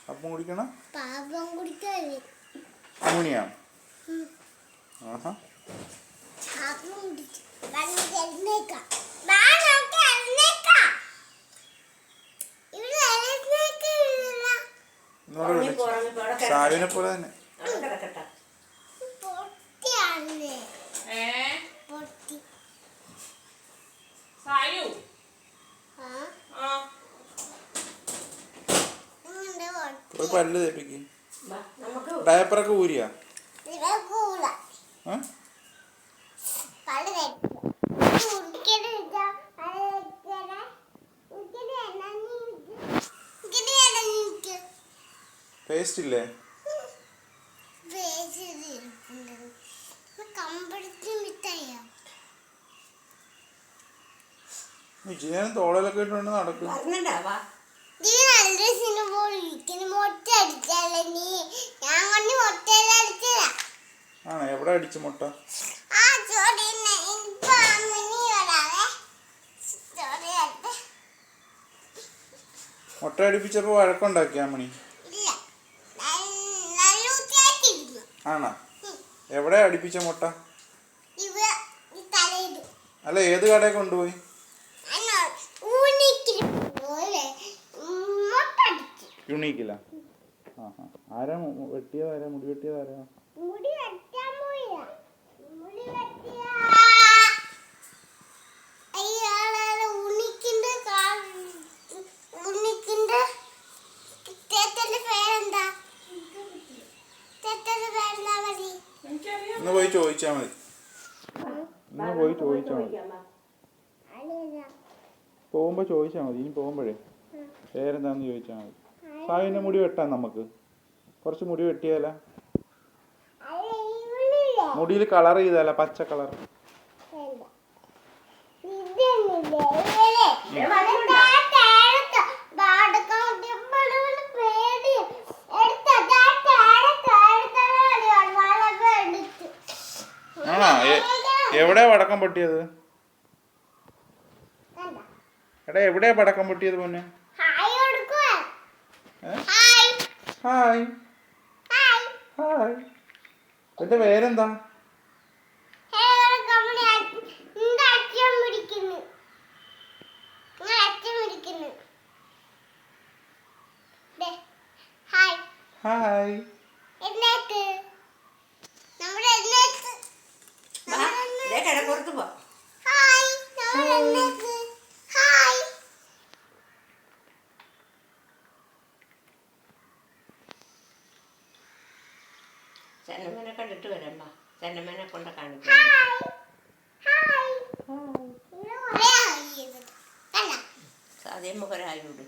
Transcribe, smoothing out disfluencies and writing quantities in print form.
അപ്പം കുടിക്കണം ആഹാ സായുവിനെ പോലെ തന്നെ പല്ല് തേപ്പിക്ക് ഡയപ്പറൊക്കെ ഊരിയാ പേസ്റ്റ് ഇല്ലേ വിജയൻ തോളലൊക്കെ ഇട്ടുകൊണ്ട് നടക്കും ആണോ എവിടെ അടിച്ചു മുട്ട മുട്ട അടിപ്പിച്ചപ്പോ വഴക്കുണ്ടാക്കിയാ മണി ആണോ എവിടെ അടിപ്പിച്ച മുട്ട അല്ല ഏത് കടയിൽ കൊണ്ടുപോയി യുണീക്കില്ല ആരാ വെട്ടിയതാരാ മുടി വെട്ടിയതാരാ ഇന്ന് പോയി ചോദിച്ചാ മതി പോകുമ്പോ ചോദിച്ചാ മതി ഇനി പോകുമ്പോഴേ പേരെന്താന്ന് ചോദിച്ചാ മതി സായുവിന്റെ മുടി വെട്ടാം നമുക്ക് കുറച്ച് മുടി വെട്ടിയാല മുടിയിൽ കളർ ചെയ്താല പച്ച കളർ ആണോ എവിടെയാ പടക്കം പൊട്ടിയത് എടാ എവിടെയാ പടക്കം പൊട്ടിയത് പൊന്നെ ഹായ് ഹായ് എന്റെ പേരെന്താ ഹായ് കിടപ്പുറത്ത് പോ ചെന്നമ്മനെ കണ്ടിട്ട് വരണ്ട ചെന്നമ്മനെ കൊണ്ട് കാണിക്കാം സാധ്യം മുഖരായോട്